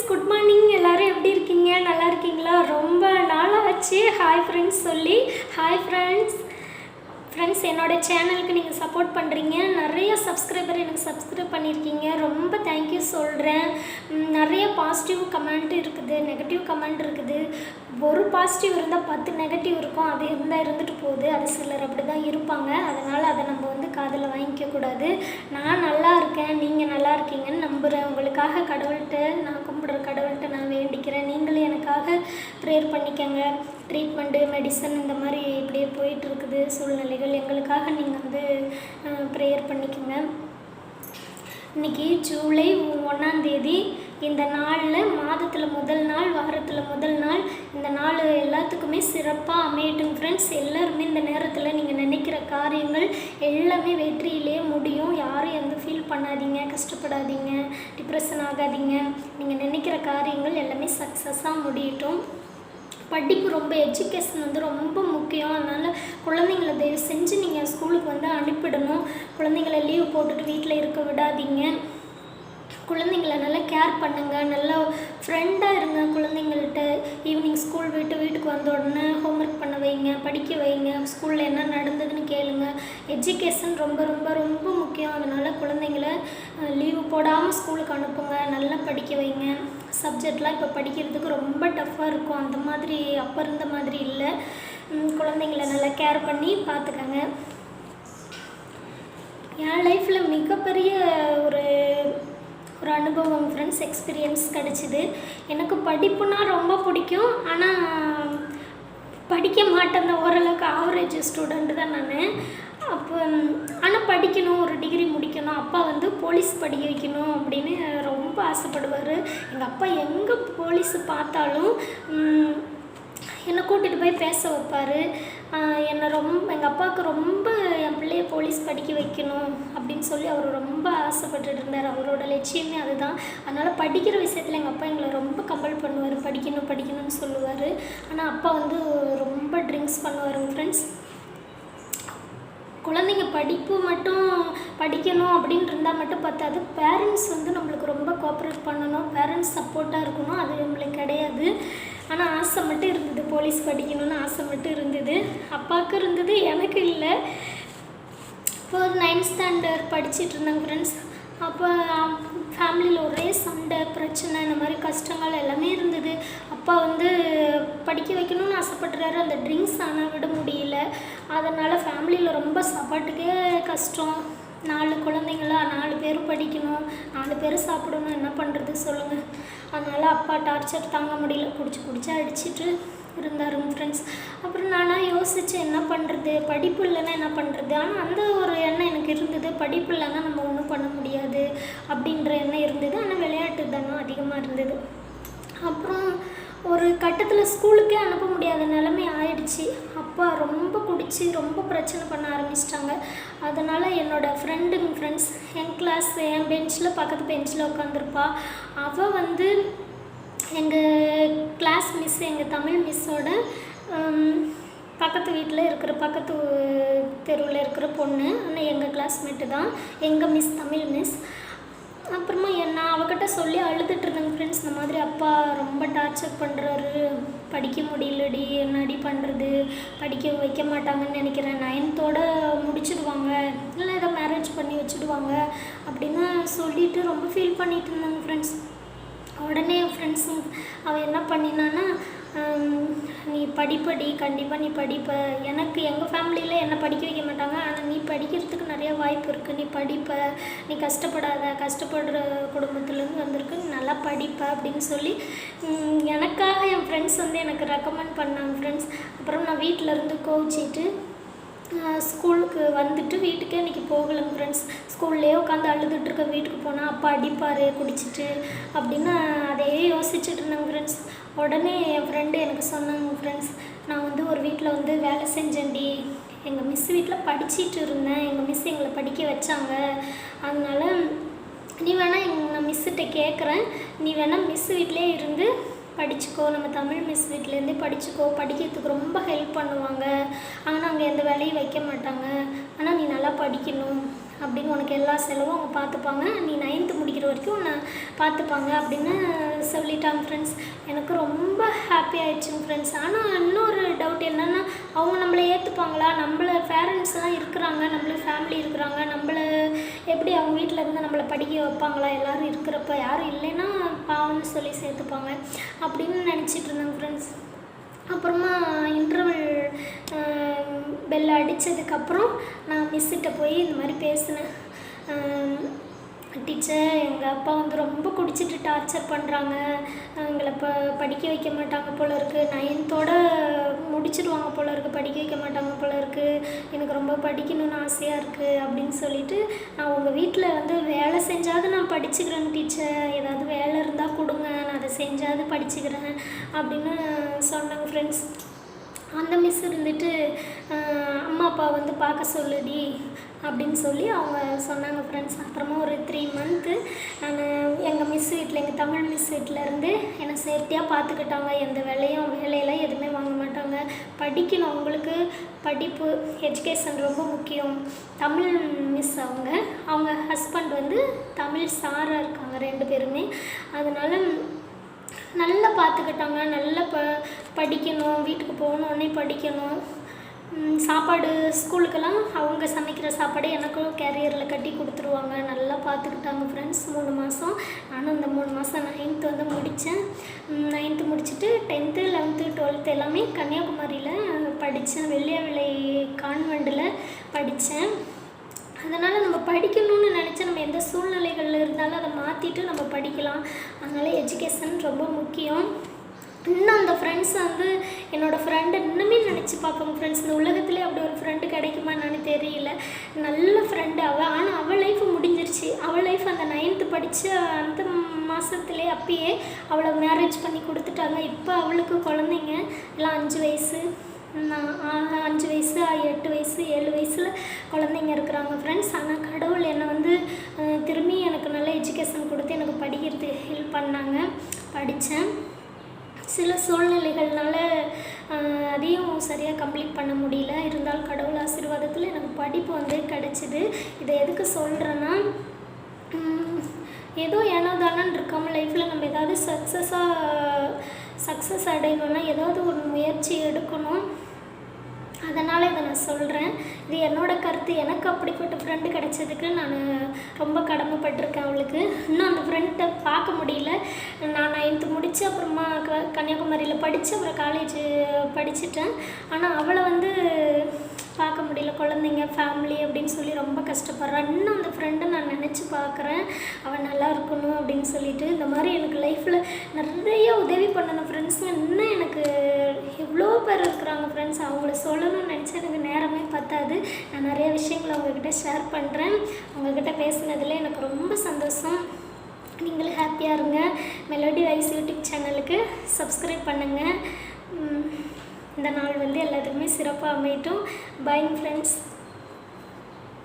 Good morning. எல்லாரும் எப்படி இருக்கீங்க? நல்லா இருக்கீங்களா? ரொம்ப நாள் ஆச்சு ஹாய் ஃப்ரெண்ட்ஸ் சொல்லி. ஹாய் ஃப்ரெண்ட்ஸ் என்னோட சேனலுக்கு நீங்கள் சப்போர்ட் பண்ணுறீங்க. நிறைய சப்ஸ்கிரைபர் எனக்கு சப்ஸ்கிரைப் பண்ணியிருக்கீங்க. ரொம்ப தேங்க்யூ சொல்கிறேன். நிறைய பாசிட்டிவ் கமெண்ட் இருக்குது, நெகட்டிவ் கமெண்ட் இருக்குது. ஒரு பாசிட்டிவ் இருந்தால் 10 நெகட்டிவ் இருக்கும். அது இருந்தால் இருந்துட்டு போகுது. அது சிலர் அப்படி தான் இருப்பாங்க. அதனால் அதை நம்ம காதில் வாங்கிக்கக்கூடாது. நான் நல்லா இருக்கேன், நீங்கள் நல்லா இருக்கீங்கன்னு நம்புகிறேன். உங்களுக்காக கடவுள்கிட்ட நான் கும்பிடுற கடவுள்கிட்ட நான் வேண்டிக்கிறேன். நீங்களும் எனக்காக ப்ரேயர் பண்ணிக்கங்க. ட்ரீட்மெண்ட்டு, மெடிசன் இந்த மாதிரி இப்படியே போயிட்டுருக்குது சூழ்நிலைகள். எங்களுக்காக நீங்கள் ப்ரேயர் பண்ணிக்கோங்க. இன்றைக்கி ஜூலை 1 இந்த நாளில் மாதத்தில் முதல் நாள், வாரத்தில் முதல் நாள். இந்த நாள் எல்லாத்துக்குமே சிறப்பாக அமையட்டும் ஃப்ரெண்ட்ஸ். எல்லாருமே இந்த நேரத்தில் நீங்கள் நினைக்கிற காரியங்கள் எல்லாமே வெற்றியிலே முடியும். யாரும் எந்த ஃபீல் பண்ணாதீங்க, கஷ்டப்படாதீங்க, டிப்ரெஷன் ஆகாதீங்க. நீங்கள் நினைக்கிற காரியங்கள் எல்லாமே சக்ஸஸாக முடியட்டும். படிப்பு ரொம்ப எஜுகேஷன் ரொம்ப முக்கியம். அதனால் குழந்தைங்கள தயவு செஞ்சு நீங்கள் ஸ்கூலுக்கு அனுப்பிடணும். குழந்தைங்கள லீவ் போட்டுட்டு வீட்டில் இருக்க விடாதீங்க. குழந்தைங்கள நல்லா கேர் பண்ணுங்கள். நல்லா ஃப்ரெண்டாக இருங்க குழந்தைங்கள்ட்ட. ஈவினிங் ஸ்கூல் விட்டு வீட்டுக்கு வந்த உடனே ஹோம்ஒர்க் பண்ண வைங்க, படிக்க வைங்க. ஸ்கூலில் என்ன நடந்ததுன்னு கேளுங்க. எஜுகேஷன் ரொம்ப ரொம்ப ரொம்ப முக்கியம். அதனால் குழந்தைங்கள லீவு போடாமல் ஸ்கூலுக்கு அனுப்புங்க. நல்லா படிக்க வைங்க. சப்ஜெக்ட்லாம் இப்போ படிக்கிறதுக்கு ரொம்ப டஃப்பாக இருக்கும். அந்த மாதிரி அப்போ இருந்த மாதிரி இல்லை. குழந்தைங்கள நல்லா கேர் பண்ணி பார்த்துக்கங்க. என் லைஃப்பில் மிகப்பெரிய ஒரு அனுபவம் ஃப்ரெண்ட்ஸ், எக்ஸ்பீரியன்ஸ் கிடச்சிது. எனக்கு படிப்புனா ரொம்ப பிடிக்கும். ஆனால் படிக்க மாட்டேன். ஓரளவுக்கு ஆவரேஜ் ஸ்டூடெண்ட்டு தான் நான். அப்போ ஆனால் படிக்கணும், ஒரு டிகிரி முடிக்கணும். அப்பா போலீஸ் படிக்க வைக்கணும் அப்படின்னு ரொம்ப ஆசைப்படுவார். எங்கள் அப்பா எங்கே போலீஸ் பார்த்தாலும் என்னை கூட்டிகிட்டு போய் பேச வைப்பார். எங்கள் அப்பாவுக்கு ரொம்ப என் பிள்ளைய போலீஸ் படிக்க வைக்கணும் அப்படின்னு சொல்லி அவர் ரொம்ப ஆசைப்பட்டுட்டு இருந்தார். அவரோட லட்சியமே அதுதான். அதனால் படிக்கிற விஷயத்தில் எங்கள் அப்பா எங்களை ரொம்ப கம்பல் பண்ணுவார். படிக்கணும்னு சொல்லுவார். ஆனால் அப்பா ரொம்ப ட்ரிங்க்ஸ் பண்ணுவாருங்க ஃப்ரெண்ட்ஸ். குழந்தைங்க படிப்பு மட்டும் படிக்கணும் அப்படின்னு இருந்தால் மட்டும் பார்த்தாது. பேரண்ட்ஸ் நம்மளுக்கு ரொம்ப கோஆப்ரேட் பண்ணணும். பேரண்ட்ஸ் சப்போர்ட்டாக இருக்கணும். அது நம்மளுக்கு கிடையாது. ஆனால் ஆசை மட்டும் இருந்தது, போலீஸ் படிக்கணும்னு ஆசை மட்டும் இருந்தது. அப்பாவுக்கு இருந்தது, எனக்கு இல்லை. இப்போ 9th ஸ்டாண்டர்ட் படிச்சுட்டு இருந்தாங்க ஃப்ரெண்ட்ஸ். அப்போ ஃபேமிலியில் ஒரே சண்டை, பிரச்சனை, இந்த மாதிரி கஷ்டங்கள் எல்லாமே இருந்தது. அப்பா படிக்க வைக்கணும்னு ஆசைப்படுறாரு. அந்த ட்ரிங்க்ஸ் ஆனால் விட முடியல. அதனால் ஃபேமிலியில் ரொம்ப சாப்பாட்டுக்கே கஷ்டம். 4 குழந்தைங்களா, 4 பேர் படிக்கணும், 4 பேர் சாப்பிடணும், என்ன பண்ணுறது சொல்லுங்கள். அதனால் அப்பா டார்ச்சர் தாங்க முடியல. குடிச்சு அடிச்சுட்டு இருந்தாருங்க ஃப்ரெண்ட்ஸ். அப்புறம் நானாக யோசித்தேன், என்ன பண்ணுறது, படிப்பு இல்லைன்னா என்ன பண்ணுறது. ஆனால் அந்த ஒரு எண்ணம் எனக்கு இருந்தது. படிப்பு இல்லைன்னா நம்ம ஒன்றும் பண்ண முடியாது அப்படின்ற எண்ணம் இருந்தது. ஆனால் விளையாட்டு தானே அதிகமாக இருந்தது. அப்புறம் ஒரு கட்டத்தில் ஸ்கூலுக்கே அனுப்ப முடியாத நிலைமை ஆயிடுச்சு. அப்பா ரொம்ப குடித்து ரொம்ப பிரச்சனை பண்ண ஆரம்பிச்சிட்டாங்க. அதனால் என்னோடய ஃப்ரெண்ட்ஸ் என் கிளாஸ், என் பெஞ்சில் பக்கத்து பெஞ்சில் உட்காந்துருப்பா. அவள் எங்கள் கிளாஸ் மிஸ், எங்கள் தமிழ் மிஸ்ஸோட பக்கத்து வீட்டில் இருக்கிற, பக்கத்து தெருவில் இருக்கிற பொண்ணு. ஆனால் எங்கள் கிளாஸ்மேட்டு தான், எங்கள் மிஸ், தமிழ் மிஸ். அப்புறமா நான் அவகிட்ட சொல்லி அழுதுட்டு இருந்தேங்க ஃப்ரெண்ட்ஸ். இந்த மாதிரி அப்பா ரொம்ப டார்ச்சர் பண்ணுறாரு, படிக்க முடியலடி, என்னடி பண்ணுறது, படிக்க வைக்க மாட்டாங்கன்னு நினைக்கிறேன், 9th முடிச்சிடுவாங்க, இல்லை ஏதோ மேரேஜ் பண்ணி வச்சுடுவாங்க அப்படின்னு சொல்லிவிட்டு ரொம்ப ஃபீல் பண்ணிட்டு இருந்தாங்க ஃப்ரெண்ட்ஸ். உடனே என் ஃப்ரெண்ட்ஸும் அவள் என்ன பண்ணினான்னா, நீ படிப்படி, கண்டிப்பாக நீ படிப்ப. எனக்கு எங்கள் ஃபேமிலியில் என்னை படிக்க வைக்க மாட்டாங்க, ஆனால் நீ படிக்கிறதுக்கு நிறைய வாய்ப்பு இருக்குது, நீ படிப்ப, நீ கஷ்டப்படாத, கஷ்டப்படுற குடும்பத்துலேருந்து வந்திருக்கு, நீ நல்லா படிப்ப அப்படின்னு சொல்லி எனக்காக என் ஃப்ரெண்ட்ஸ் எனக்கு ரெக்கமெண்ட் பண்ணாங்க ஃப்ரெண்ட்ஸ். அப்புறம் நான் வீட்டிலேருந்து கோவிச்சிட்டு ஸ்கூலுக்கு வந்துட்டு வீட்டுக்கே இன்றைக்கி போகலைங்க ஃப்ரெண்ட்ஸ். ஸ்கூல்லேயே உட்காந்து அழுதுட்டுருக்கேன். வீட்டுக்கு போனால் அப்பா அடிப்பார் குடிச்சிட்டு அப்படின்னு அதையே யோசிச்சுட்டு இருந்தேங்க ஃப்ரெண்ட்ஸ். உடனே என் ஃப்ரெண்டு எனக்கு சொன்னாங்க ஃப்ரெண்ட்ஸ், நான் ஒரு வீட்டில் வேலை செஞ்சேன்டி, எங்கள் மிஸ் வீட்டில் படிச்சுட்டு இருந்தேன், எங்கள் மிஸ் எங்களை படிக்க வச்சாங்க. அதனால் நீ வேணால் நான் மிஸ்ஸுகிட்ட கேட்குறேன், நீ வேணால் மிஸ் வீட்டிலே இருந்து படிச்சுக்கோ, நம்ம தமிழ் மிஸ் வீட்டிலேருந்தே படிச்சுக்கோ, படிக்கிறதுக்கு ரொம்ப ஹெல்ப் பண்ணுவாங்க. ஆனால் அங்கே எந்த வேலையும் வைக்க மாட்டாங்க. ஆனால் நீ நல்லா படிக்கணும் அப்படின்னு, உனக்கு எல்லா செலவும் அவங்க பார்த்துப்பாங்க, நீ 9th முடிக்கிற வரைக்கும் உன்னை பார்த்துப்பாங்க அப்படின்னு சொல்லிட்டாங்க ஃப்ரெண்ட்ஸ். எனக்கு ரொம்ப ஹாப்பி ஆகிடுச்சுங்க ஃப்ரெண்ட்ஸ். ஆனால் இன்னொரு டவுட் என்னென்னா, அவங்க நம்மளை ஏற்றுப்பாங்களா? நம்மளை பேரண்ட்ஸ்லாம் இருக்கிறாங்க, நம்மளுக்கு ஃபேமிலி இருக்கிறாங்க, நம்மளை எப்படி அவங்க வீட்டில் இருந்து நம்மளை படிக்க வைப்பாங்களா? எல்லோரும் இருக்கிறப்ப யாரும் இல்லைன்னா பாவம்னு சொல்லி சேர்த்துப்பாங்க அப்படின்னு நினச்சிட்டு இருந்தேங்க ஃப்ரெண்ட்ஸ். அப்புறமா இன்டர்வல் பெல் அடித்ததுக்கப்புறம் நான் மிஸ்ஸிட்ட போய் இந்த மாதிரி பேசினேன். டீச்சர், எங்கள் அப்பா வந்து ரொம்ப குடிச்சிட்டு டார்ச்சர் பண்ணுறாங்க, எங்களை படிக்க வைக்க மாட்டாங்க போல இருக்குது, 9th முடிச்சிடுவாங்க போல இருக்குது, படிக்க வைக்க மாட்டாங்க போல இருக்குது, எனக்கு ரொம்ப படிக்கணும்னு ஆசையாக இருக்குது அப்படின்னு சொல்லிட்டு, நான் உங்கள் வீட்டில் வந்து வேலை செஞ்சாவது நான் படிச்சுக்கிறேன் டீச்சர், ஏதாவது வேலை இருந்தால் கொடுங்க, நான் அதை செஞ்சாவது படிச்சுக்கிறேன் அப்படின்னு சொன்னாங்க ஃப்ரெண்ட்ஸ். அந்த மிஸ் இருந்துட்டு அம்மா அப்பா வந்து பார்க்க சொல்லுடி அப்படின்னு சொல்லி அவங்க சொன்னாங்க ஃப்ரெண்ட்ஸ். அப்புறமா ஒரு 3 மந்த்து நான் எங்கள் மிஸ் வீட்டில், எங்கள் தமிழ் மிஸ் வீட்டிலேருந்து என்னை சேஃப்டியாக பார்த்துக்கிட்டாங்க. எந்த வேலையெல்லாம் எதுவுமே வாங்க மாட்டாங்க. படிக்கணும், அவங்களுக்கு படிப்பு எஜுகேஷன் ரொம்ப முக்கியம். தமிழ் மிஸ் அவங்க ஹஸ்பண்ட் வந்து தமிழ் சாராக இருக்காங்க 2 பேருமே. அதனால் நல்லா பார்த்துக்கிட்டாங்க. நல்லா படிக்கணும், வீட்டுக்கு போகணுன்னே படிக்கணும், சாப்பாடு ஸ்கூலுக்கெல்லாம் அவங்க சமைக்கிற சாப்பாடு எனக்கும் கேரியரில் கட்டி கொடுத்துருவாங்க. நல்லா பார்த்துக்கிட்டாங்க ஃப்ரெண்ட்ஸ் 3 மாதம். நானும் இந்த 3 மாதம் 9th வந்து முடித்தேன். 9th முடிச்சுட்டு 10th 11th 12th எல்லாமே கன்னியாகுமரியில் படித்தேன். வெள்ளியவிளை கான்வெண்ட்டில் படித்தேன். அதனால் நம்ம படிக்கணும்னு நினச்சா நம்ம எந்த சூழ்நிலைகளில் இருந்தாலும் அதை மாற்றிட்டு நம்ம படிக்கலாம். அதனால் எஜுகேஷன் ரொம்ப முக்கியம். இன்னும் அந்த ஃப்ரெண்ட்ஸ் வந்து என்னோடய ஃப்ரெண்டு இன்னுமே நினச்சி பார்ப்போங்க ஃப்ரெண்ட்ஸ். இந்த உலகத்துலேயே அப்படி ஒரு ஃப்ரெண்டு கிடைக்குமா என்னன்னு தெரியல. நல்ல ஃப்ரெண்டு அவள். ஆனால் அவள் லைஃப் முடிஞ்சிருச்சு. அவள் லைஃப் அந்த 9th படித்த அந்த மாதத்துலேயே அப்பயே அவளை மேரேஜ் பண்ணி கொடுத்துட்டாங்க. இப்போ அவளுக்கு குழந்தைங்க எல்லாம் 5 வயசு, 5 வயசு, 8 வயசு, 7 வயசில் குழந்தைங்க இருக்கிறாங்க ஃப்ரெண்ட்ஸ். ஆனால் கடவுள் என்னை வந்து திரும்பி எனக்கு நல்ல எஜுகேஷன் கொடுத்து எனக்கு படிக்கிறதுக்கு ஹெல்ப் பண்ணாங்க. படித்தேன். சில சூழ்நிலைகள்னால அதையும் சரியாக கம்ப்ளீட் பண்ண முடியல. இருந்தாலும் கடவுள் ஆசீர்வாதத்தில் எனக்கு படிப்பு வந்து கிடச்சிது. இதை எதுக்கு சொல்கிறேன்னா, ஏதோ ஏனோ தானன்னு இருக்காமல் லைஃப்பில் நம்ம ஏதாவது சக்ஸஸ் அடையணும்னா ஏதாவது ஒரு முயற்சி எடுக்கணும். அதனால் இதை நான் சொல்கிறேன். இது என்னோடய கருத்து. எனக்கு அப்படிப்பட்ட ஃப்ரெண்டு கிடச்சதுக்கு நான் ரொம்ப கடமைப்பட்டிருக்கேன் அவளுக்கு. இன்னும் அந்த ஃப்ரெண்டை பார்க்க முடியல. நான் 9th முடித்து அப்புறமா கன்னியாகுமரியில் படித்து அப்புறம் காலேஜ் படிச்சுட்டேன். ஆனால் அவளை வந்து பார்க்க முடியல. குழந்தைங்க, ஃபேமிலி அப்படின்னு சொல்லி ரொம்ப கஷ்டப்படுறான். இன்னும் அந்த ஃப்ரெண்டை நான் நினச்சி பார்க்குறேன், அவன் நல்லா இருக்கணும் அப்படின்னு சொல்லிட்டு. இந்த மாதிரி எனக்கு லைஃப்பில் நிறைய உதவி பண்ணணும் ஃப்ரெண்ட்ஸுங்க இன்னும் எனக்கு எவ்வளோ பேர் இருக்கிறாங்க ஃப்ரெண்ட்ஸ். அவங்கள சொல்லணும்னு நினச்சா எனக்கு நேரமே பத்தாது. நான் நிறைய விஷயங்களை அவங்கக்கிட்ட ஷேர் பண்ணுறேன். அவங்கக்கிட்ட பேசுனதில் எனக்கு ரொம்ப சந்தோஷம். நீங்களும் ஹாப்பியாக இருங்க. மெலோடி வாய்ஸ் யூடியூப் சேனலுக்கு சப்ஸ்கிரைப் பண்ணுங்கள். இந்த நாள் வந்து எல்லாத்துக்குமே சிறப்பாக அமையட்டும். Bye friends.